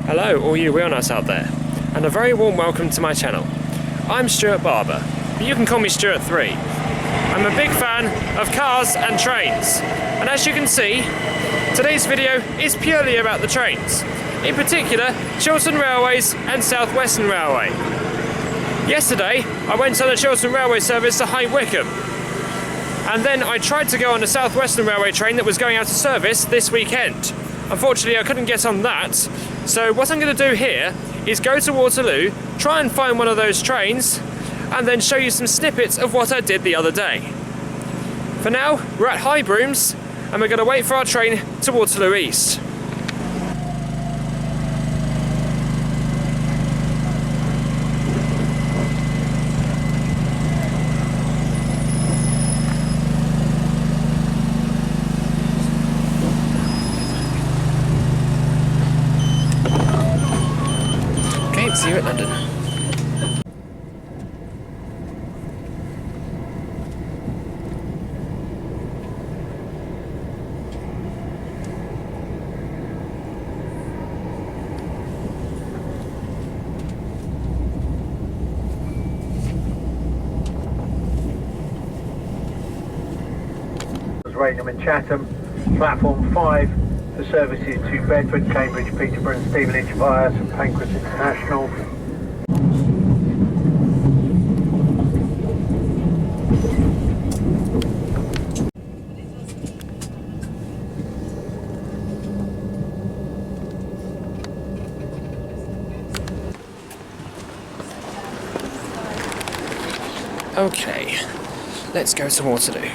Hello all you wheelnuts out there, and a very warm welcome to my channel. I'm Stuart Barber, but you can call me Stuart 3. I'm a big fan of cars and trains, and as you can see, today's video is purely about the trains. In particular, Chiltern Railways and South Western Railway. Yesterday, I went on a Chiltern Railway service to High Wycombe, and then I tried to go on a South Western Railway train that was going out of service this weekend. Unfortunately, I couldn't get on that, so what I'm going to do here is go to Waterloo, try and find one of those trains, and then show you some snippets of what I did the other day. For now, we're at High Brooms, and we're going to wait for our train to Waterloo East. See you at London. Rainham and Chatham, platform 5. The services to Bedford, Cambridge, Peterborough and Stevenage via St Pancras International. Okay, let's go to Waterloo.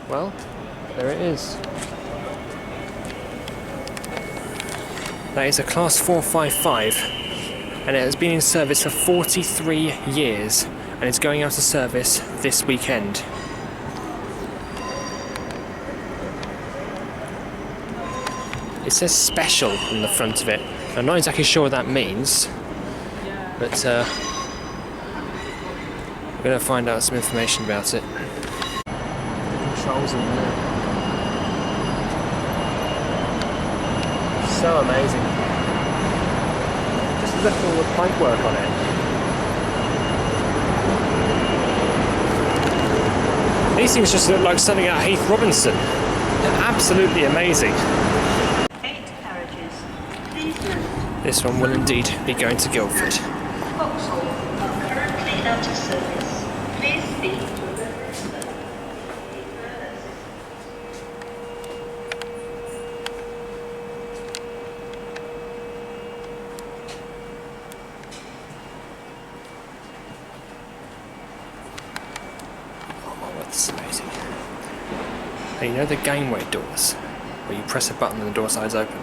Well, there it is. That is a Class 455, and it has been in service for 43 years, and it's going out of service this weekend. It says special on the front of it. I'm not exactly sure what that means, but we're going to find out some information about it. Controls in there. So amazing. Just look at all the pipe work on it. These things just look like something out of Heath Robinson. They're absolutely amazing. 8 carriages. Please note. This one will indeed be going to Guildford. Vauxhall are currently out of service. Please speak to That's amazing. And you know the gangway doors, where you press a button and the door sides open?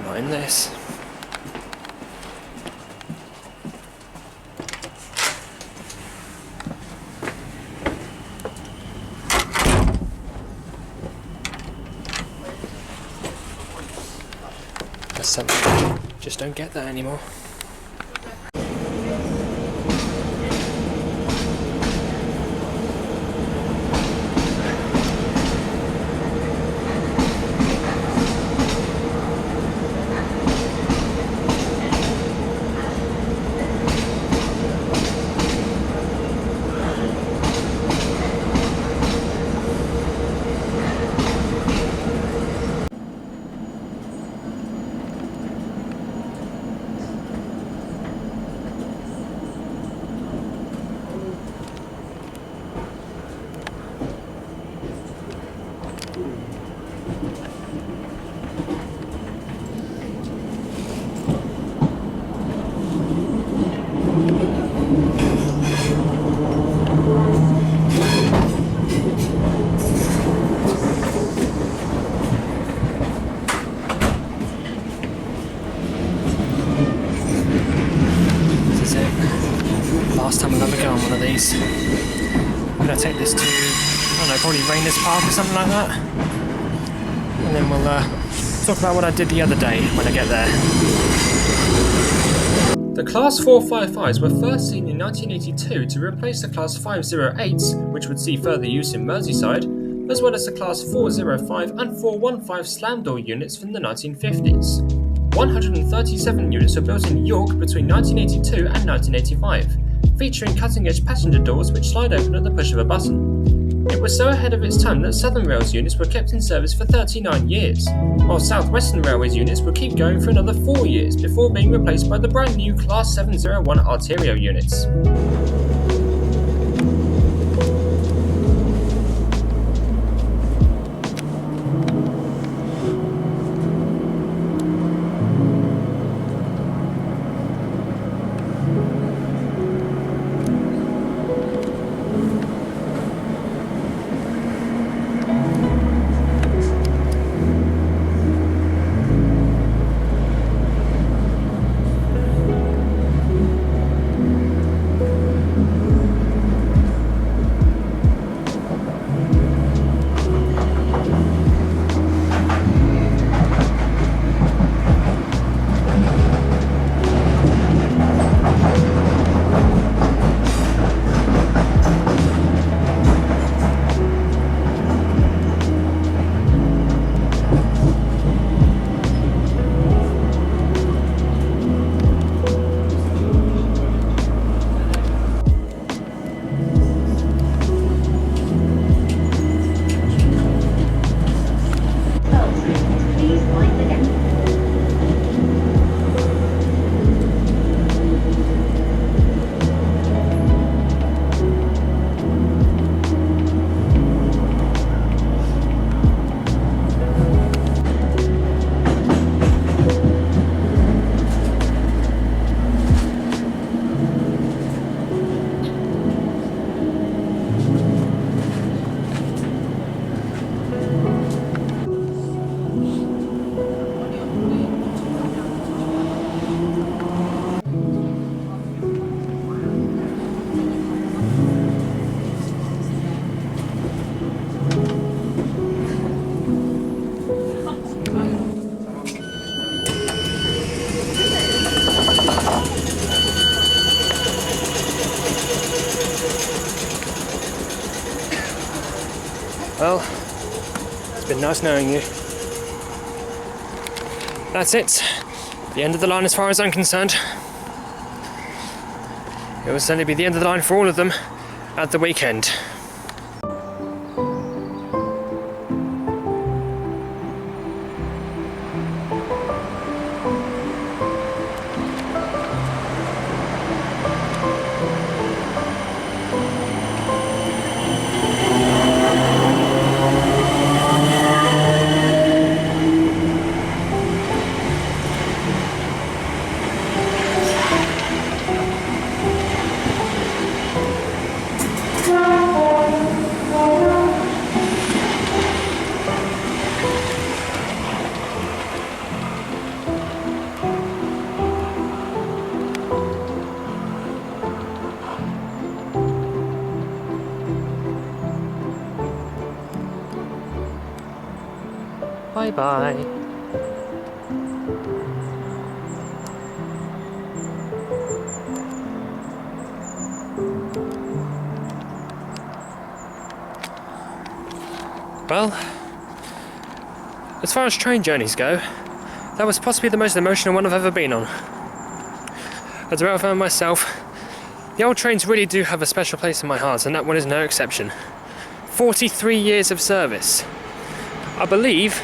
Not in this. That's something you just don't get that anymore. trains. I'm going to take this to, I don't know, probably Rainers Park or something like that. And then we'll talk about what I did the other day when I get there. The Class 455s were first seen in 1982 to replace the Class 508s, which would see further use in Merseyside, as well as the Class 405 and 415 slam door units from the 1950s. 137 units were built in York between 1982 and 1985, featuring cutting-edge passenger doors which slide open at the push of a button. It was so ahead of its time that Southern Rail's units were kept in service for 39 years, while South Western Railway's units would keep going for another 4 years before being replaced by the brand new Class 701 Arterios units. Well, it's been nice knowing you. That's it. The end of the line as far as I'm concerned. It will certainly be the end of the line for all of them at the weekend. Bye-bye. Well, as far as train journeys go, that was possibly the most emotional one I've ever been on. As a rail fan myself, the old trains really do have a special place in my heart, and that one is no exception. 43 years of service. I believe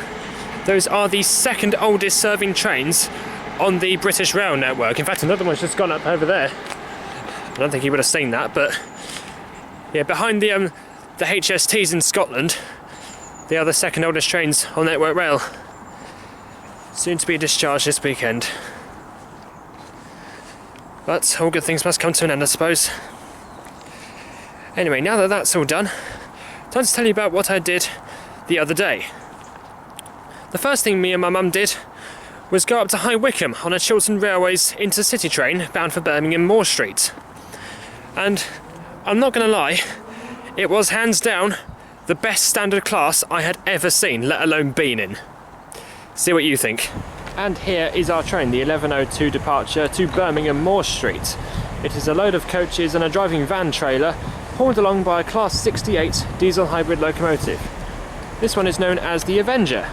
those are the second oldest serving trains on the British Rail network. In fact, another one's just gone up over there. I don't think you would have seen that, but yeah, behind the HSTs in Scotland, they are the second oldest trains on Network Rail. Soon to be discharged this weekend. But all good things must come to an end, I suppose. Anyway, now that that's all done, time to tell you about what I did the other day. The first thing me and my mum did was go up to High Wycombe on a Chiltern Railways intercity train bound for Birmingham Moor Street. And I'm not going to lie, it was hands down the best standard class I had ever seen, let alone been in. See what you think. And here is our train, the 11:02 departure to Birmingham Moor Street. It is a load of coaches and a driving van trailer hauled along by a Class 68 diesel hybrid locomotive. This one is known as the Avenger.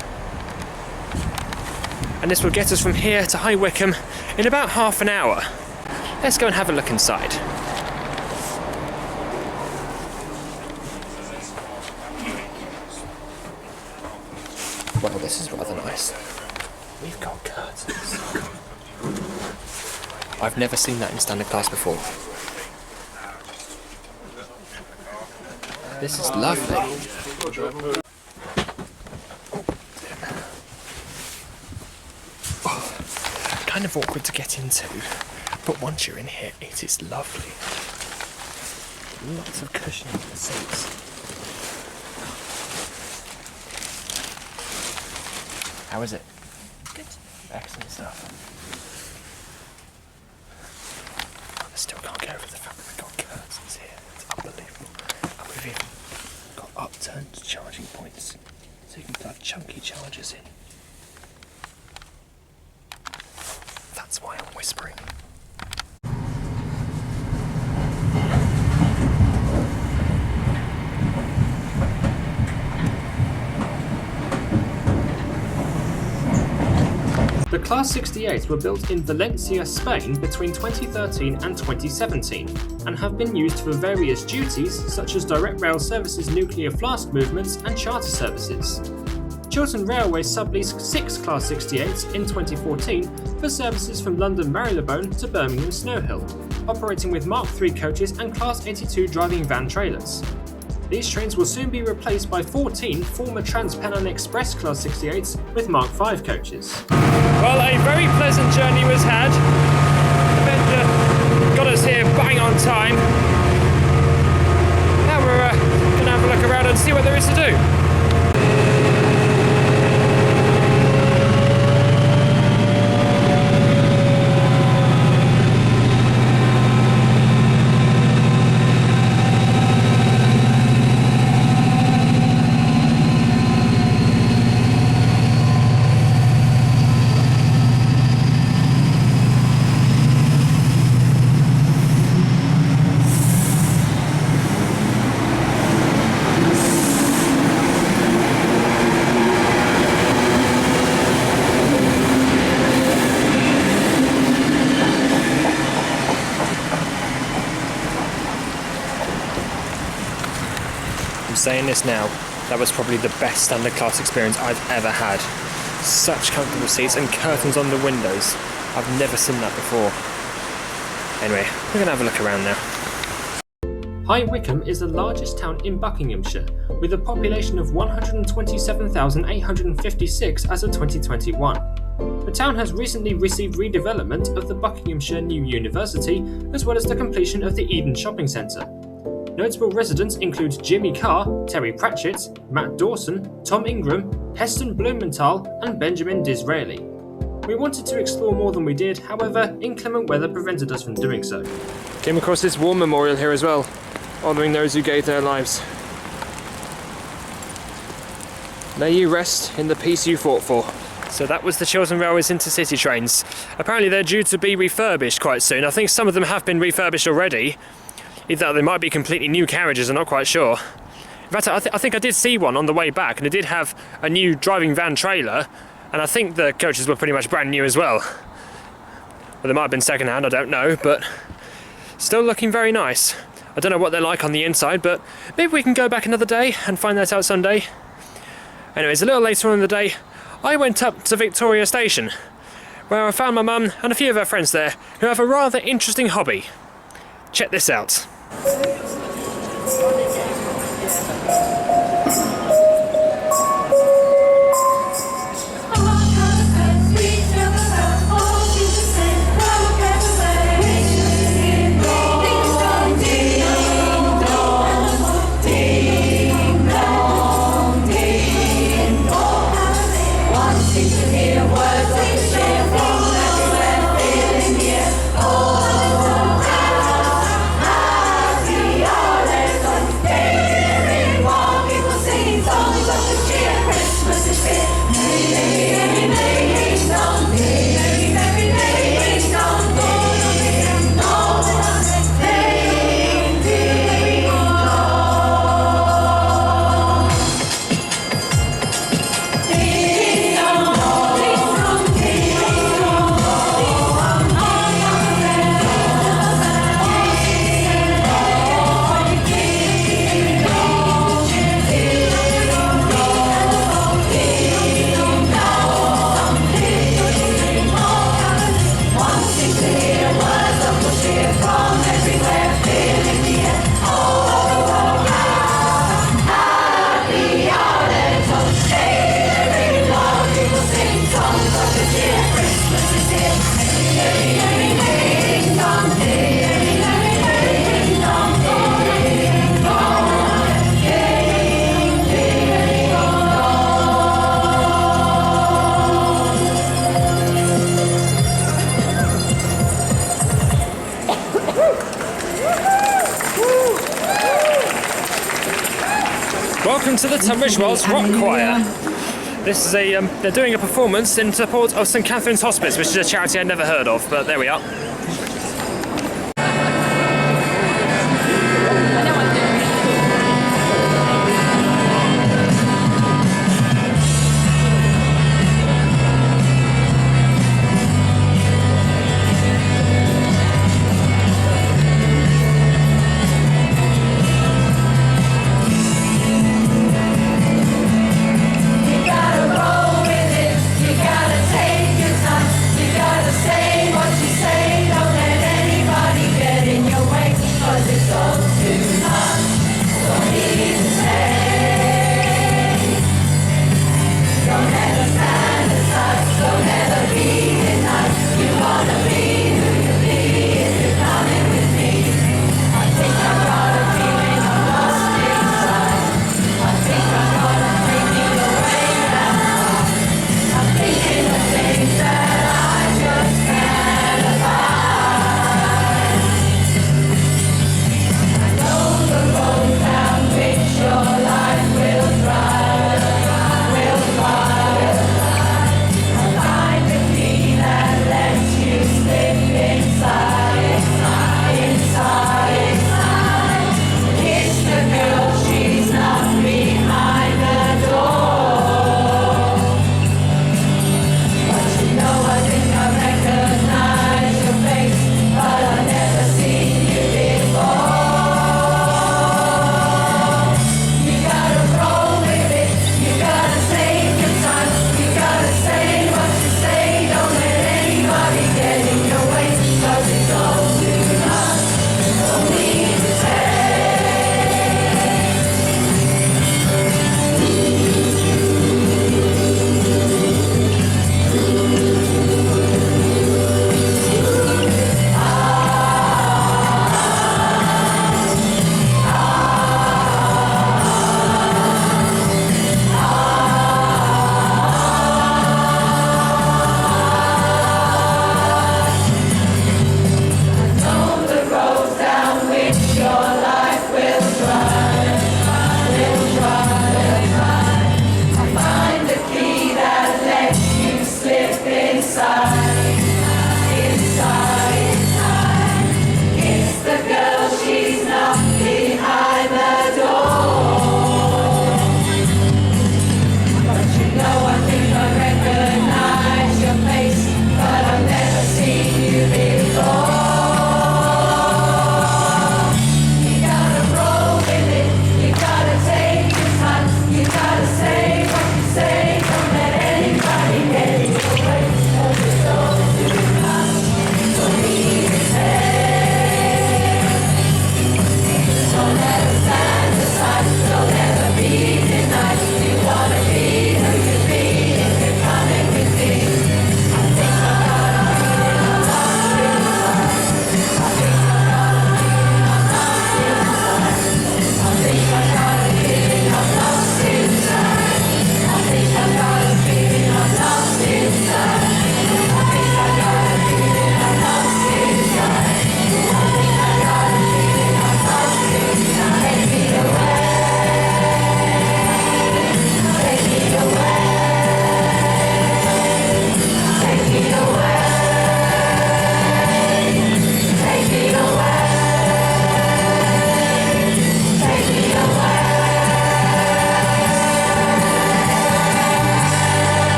And this will get us from here to High Wycombe in about half an hour. Let's go and have a look inside. Well, this is rather nice. We've got curtains. I've never seen that in standard class before. This is lovely. Kind of awkward to get into, but once you're in here, it is lovely. Lots of cushions in the seats. How is it? Good. Excellent stuff. I still can't get over the fact that we've got curtains here. It's unbelievable. And we've even got upturned charging points, so you can plug chunky chargers in. That's why I'm whispering. The Class 68 were built in Valencia, Spain between 2013 and 2017 and have been used for various duties such as direct rail services, nuclear flask movements and charter services. Chiltern Railways subleased 6 Class 68s in 2014 for services from London Marylebone to Birmingham Snow Hill, operating with Mark III coaches and Class 82 driving van trailers. These trains will soon be replaced by 14 former Trans-Pennine Express Class 68s with Mark V coaches. Well, a very pleasant journey was had. The Avenger got us here bang on time. Now we're going to have a look around and see what there is to do. Saying this now, that was probably the best standard class experience I've ever had. Such comfortable seats and curtains on the windows. I've never seen that before. Anyway, we're going to have a look around now. High Wycombe is the largest town in Buckinghamshire, with a population of 127,856 as of 2021. The town has recently received redevelopment of the Buckinghamshire New University, as well as the completion of the Eden Shopping Centre. Notable residents include Jimmy Carr, Terry Pratchett, Matt Dawson, Tom Ingram, Heston Blumenthal and Benjamin Disraeli. We wanted to explore more than we did, however, inclement weather prevented us from doing so. Came across this war memorial here as well, honouring those who gave their lives. May you rest in the peace you fought for. So that was the Chiltern Railways intercity trains. Apparently they're due to be refurbished quite soon. I think some of them have been refurbished already. Either they might be completely new carriages, I'm not quite sure. In fact, I think I did see one on the way back, and it did have a new driving van trailer, and I think the coaches were pretty much brand new as well. Well, they might have been second hand, I don't know, but still looking very nice. I don't know what they're like on the inside, but maybe we can go back another day and find that out someday. Anyways, a little later on in the day, I went up to Victoria Station, where I found my mum and a few of her friends there who have a rather interesting hobby. Check this out. to the Tunbridge Wells Rock Choir. This is they're doing a performance in support of St Catherine's Hospice, which is a charity I've never heard of, but there we are. Say what you say, don't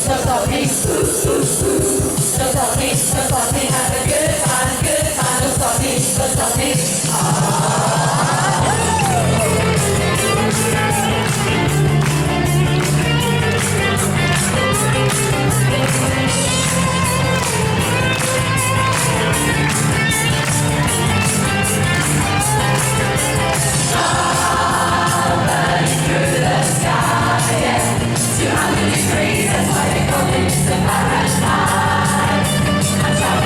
Don't stop me. Don't stop me. Don't stop me. Have a good time, good time. Don't stop me. Don't stop me. I'm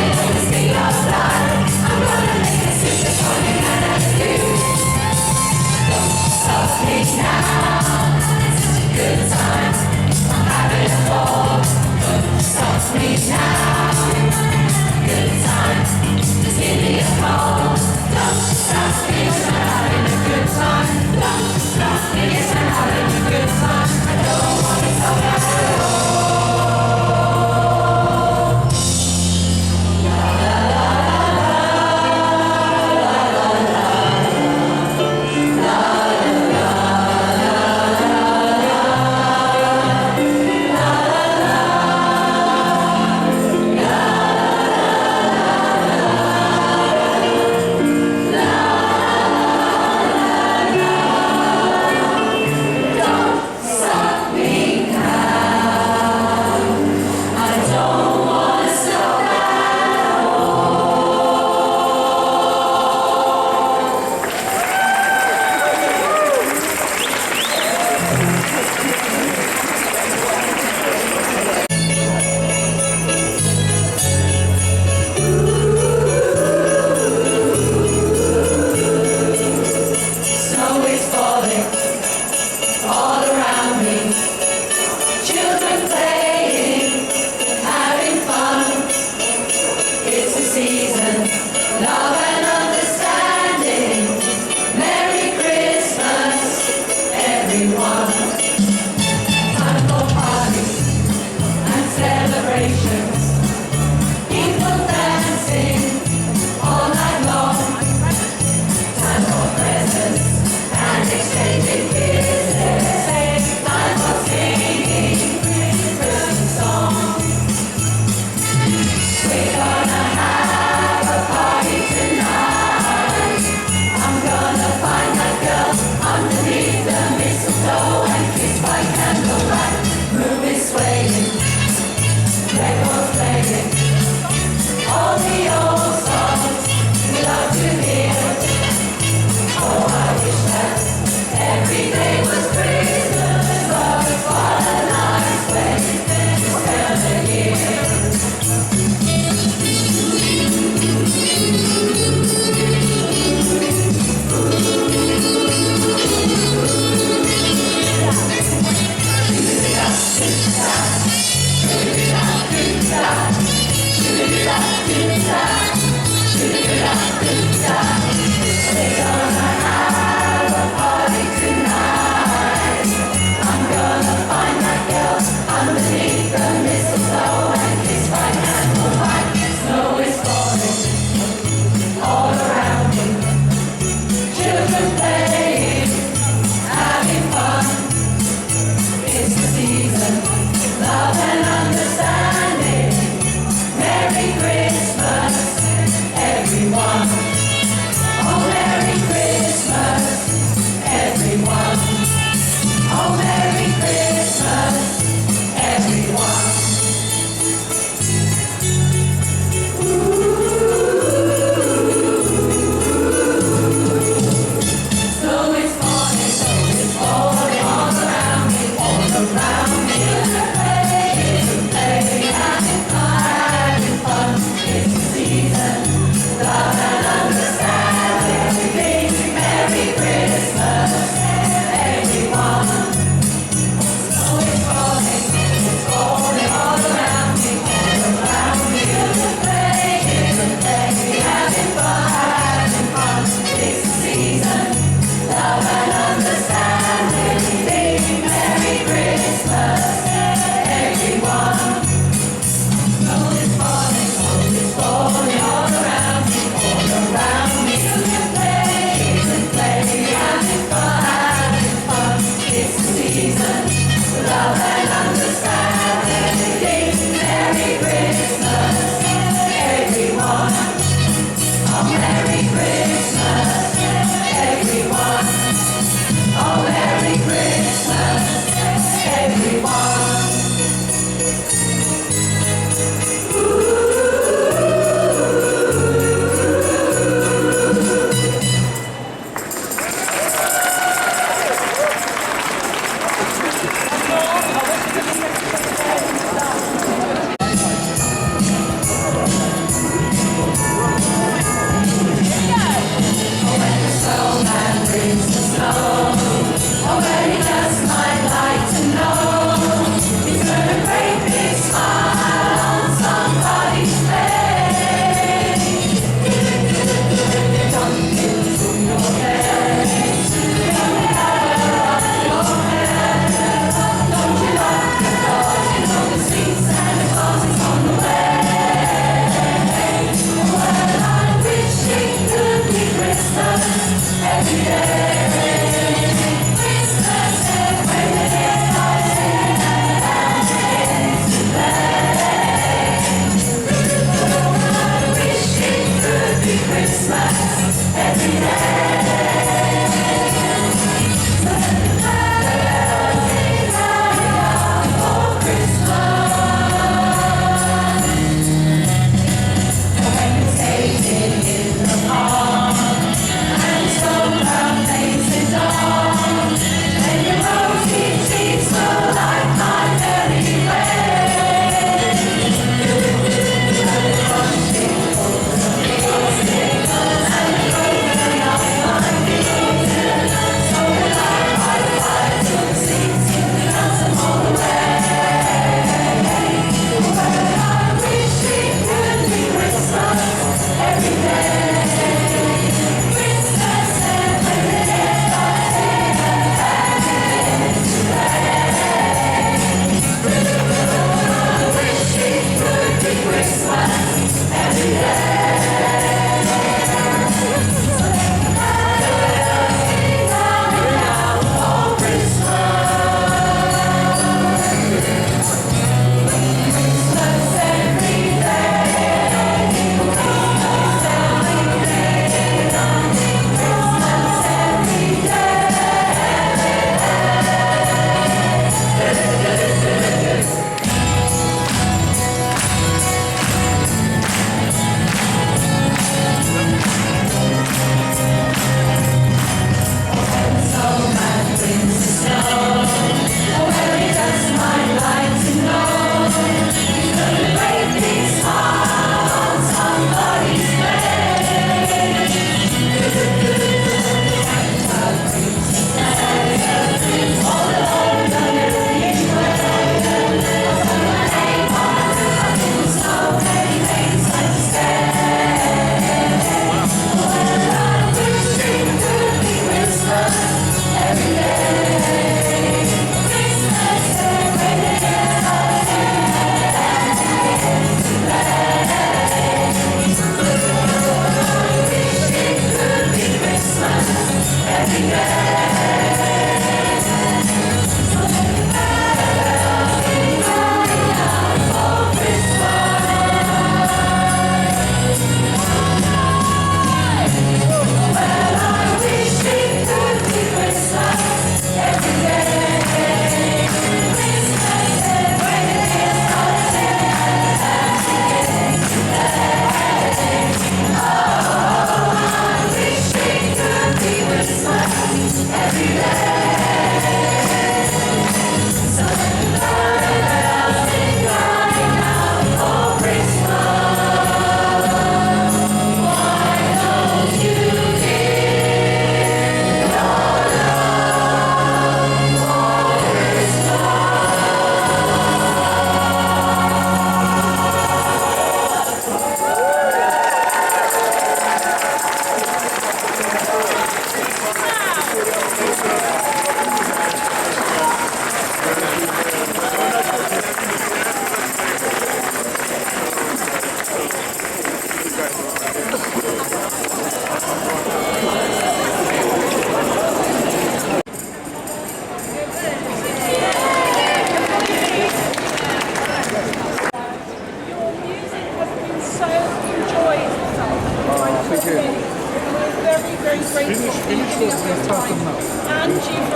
And you've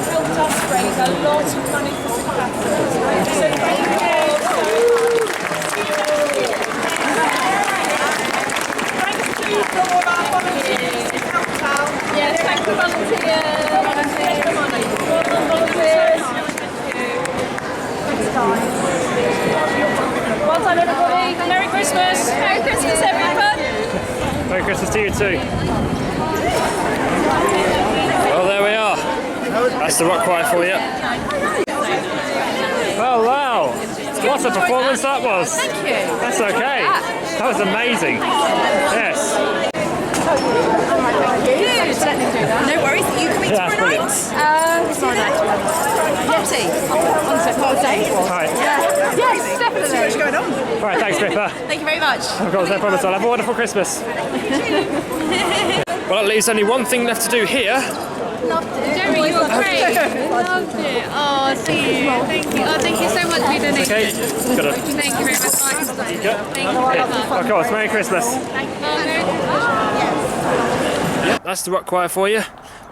helped us raise a lot of money for Scotland. So thank you all so much. Thank you to all our volunteers who helped out. Yes, thank you volunteers. Take the money. Volunteers. Well done everybody. Merry Christmas. Merry Christmas everyone. Merry Christmas to you too. Well, there we are. That's the rock choir for you. Oh wow! What a performance that was. Thank you. That's okay. That was amazing. Yes. No worries, you coming Yeah, tomorrow brilliant. night? Tomorrow night. Party. Party. All right. Yes, definitely. See what's going on. All right. Thanks, Pippa. Thank you very much. Of course, no problem at all. Have a wonderful Christmas. Well, it leaves only one thing left to do here. Jerry, you were great. Loved it. Oh, see you. Thank you. Oh, thank you so much for your donation. Okay. Got it. Thank you very much. Thank you Yeah. very much. Of course. Merry Christmas. Oh, Yep, that's the rock choir for you.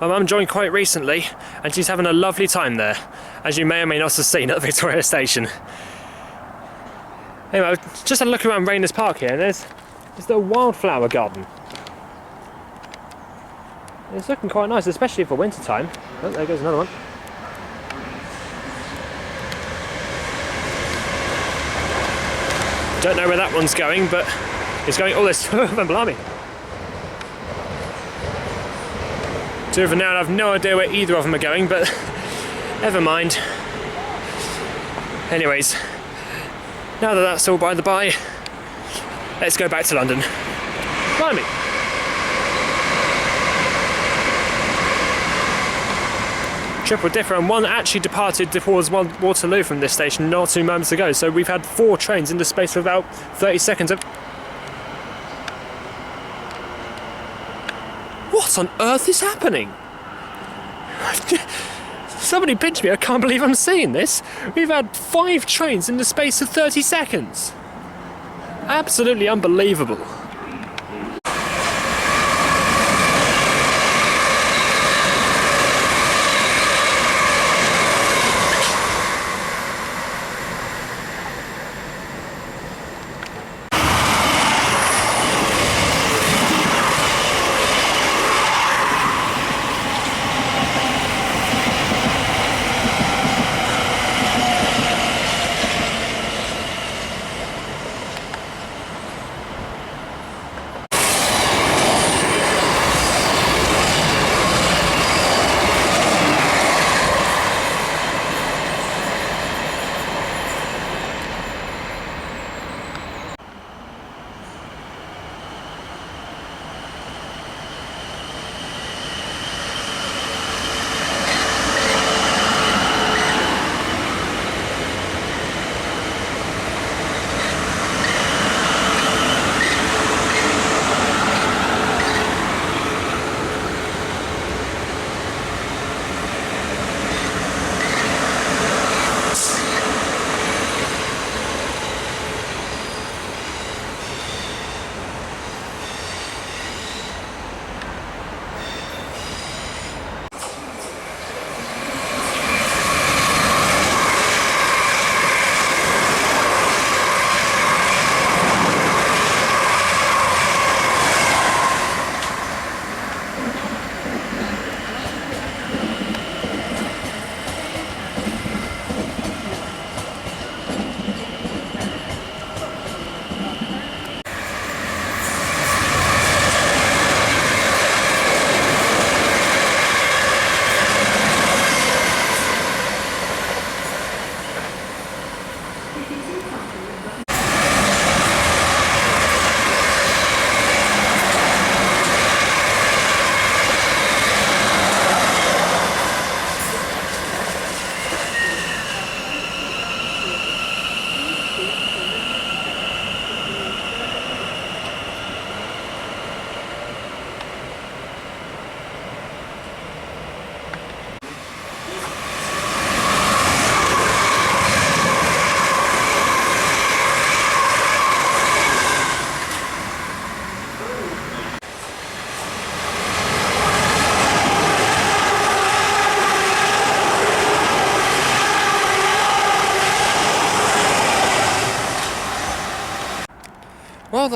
My mum joined quite recently, and she's having a lovely time there, as you may or may not have seen at the Victoria Station. Anyway, I just had a look around Rayners Park here, and there's the wildflower garden. It's looking quite nice, especially for winter time. Oh, there goes another one. Don't know where that one's going, but it's going. Oh, there's two of them, blimey. Two of them now, and I have no idea where either of them are going, but never mind. Anyways, now that that's all by the by, let's go back to London. Blimey. Triple differ, and one actually departed towards Waterloo from this station not 2 moments ago, so we've had 4 trains in the space of about 30 seconds. What on earth is happening? Somebody pinch me, I can't believe I'm seeing this. We've had 5 trains in the space of 30 seconds. Absolutely unbelievable.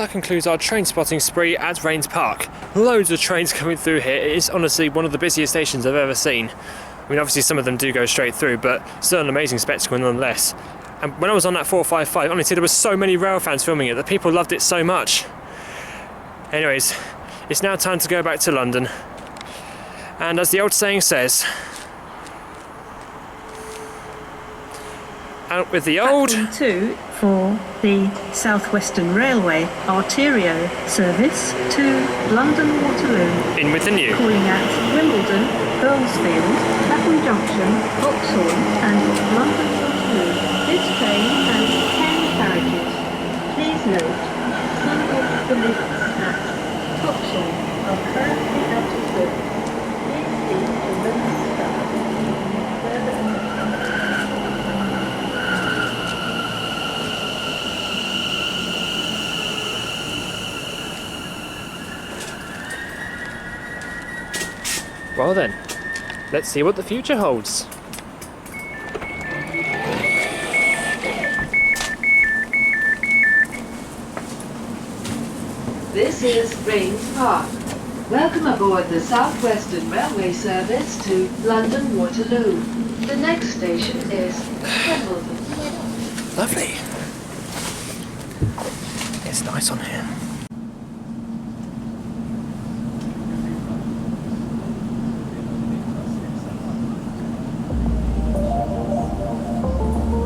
that concludes our train spotting spree at Rains Park. Loads of trains coming through here. It is honestly one of the busiest stations I've ever seen. I mean, obviously some of them do go straight through, but still an amazing spectacle nonetheless. And when I was on that 455, honestly, there were so many rail fans filming it that people loved it so much. Anyways, it's now time to go back to London. And as the old saying says, out with the old... Platform 2 for the South Western Railway Arterios service to London Waterloo. In with the new. Calling at Wimbledon, Earlsfield, Clapham Junction, Vauxhall and London Waterloo. This train has 10 carriages. Please note, some of the lifts at Vauxhall are currently out of service. Please see the list staff. Well then, let's see what the future holds. This is Rains Park. Welcome aboard the South Western Railway service to London Waterloo. The next station is Wimbledon. Lovely. It's nice on here.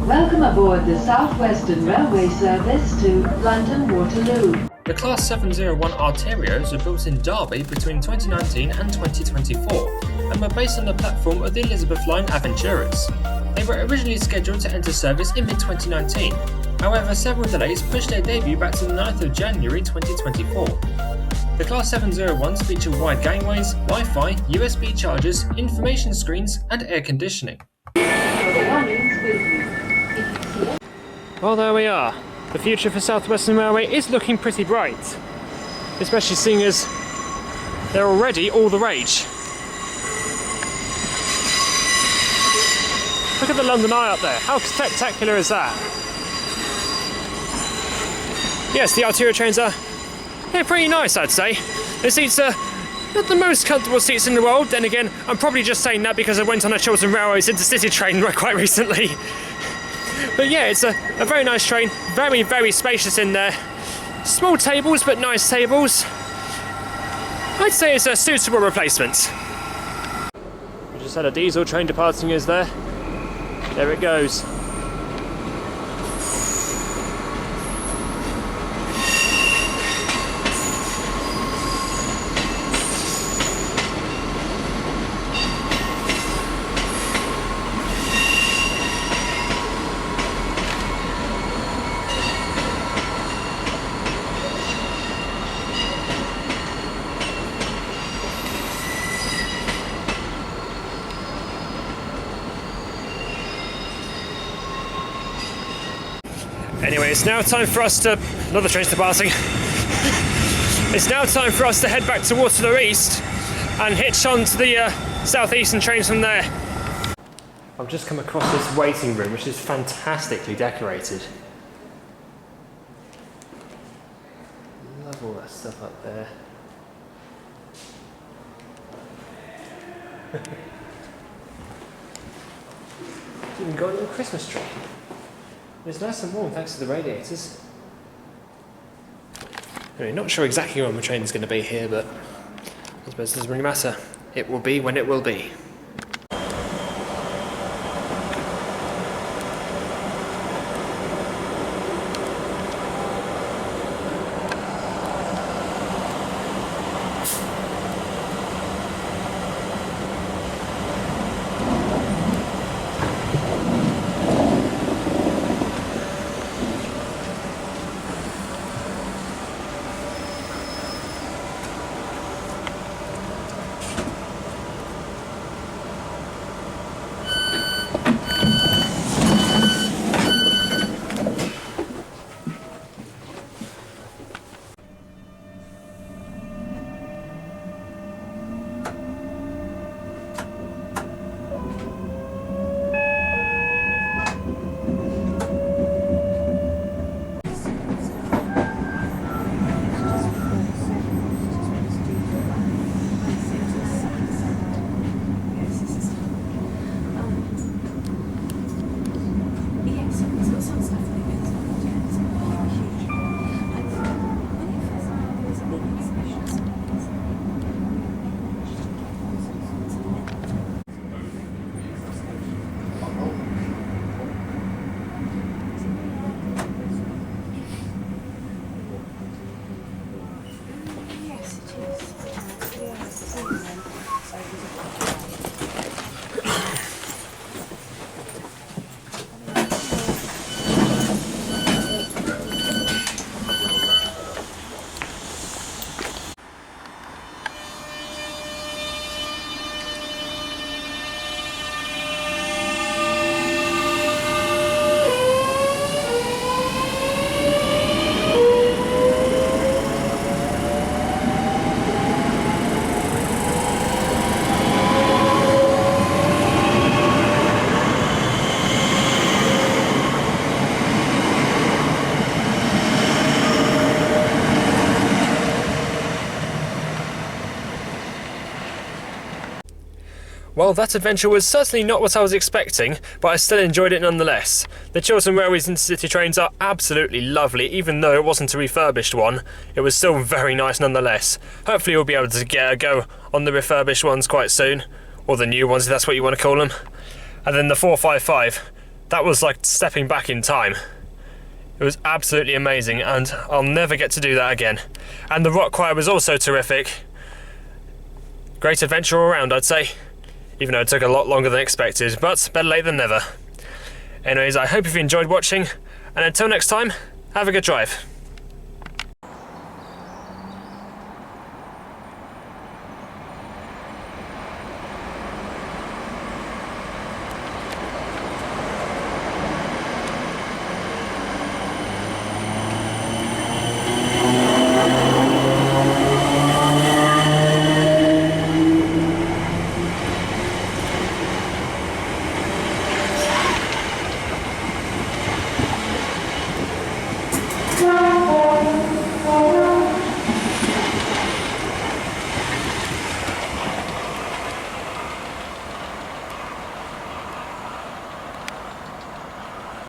Welcome aboard the South Western Railway service to London Waterloo. The Class 701 Arterios were built in Derby between 2019 and 2024 and were based on the platform of the Elizabeth Line Arterios. They were originally scheduled to enter service in mid-2019, however several delays pushed their debut back to the 9th of January 2024. The Class 701s feature wide gangways, Wi-Fi, USB chargers, information screens and air conditioning. Well, there we are. The future for South Western Railway is looking pretty bright, especially seeing as they're already all the rage. Look at the London Eye up there. How spectacular is that? Yes, the Arterios trains are pretty nice, I'd say. The seats are not the most comfortable seats in the world. Then again, I'm probably just saying that because I went on a Chiltern Railways intercity train quite recently. But yeah, it's a very nice train, very, very spacious in there. Small tables, but nice tables. I'd say it's a suitable replacement. We just had a diesel train departing us there. There it goes. Anyway, it's now time for us to... Another train's departing. It's now time for us to head back to Waterloo East and hitch on to the southeastern trains from there. I've just come across this waiting room, which is fantastically decorated. Love all that stuff up there. Even got a little Christmas tree. It's nice and warm thanks to the radiators. Anyway, not sure exactly when the train's going to be here, but I suppose it doesn't really matter. It will be when it will be. Well, that adventure was certainly not what I was expecting, but I still enjoyed it nonetheless. The Chiltern Railways intercity trains are absolutely lovely, even though it wasn't a refurbished one. It was still very nice nonetheless. Hopefully we'll be able to get a go on the refurbished ones quite soon, or the new ones if that's what you want to call them. And then the 455, that was like stepping back in time. It was absolutely amazing, and I'll never get to do that again. And the rock choir was also terrific. Great adventure all around, I'd say. Even though it took a lot longer than expected, but better late than never. Anyways, I hope you've enjoyed watching, and until next time, have a good drive.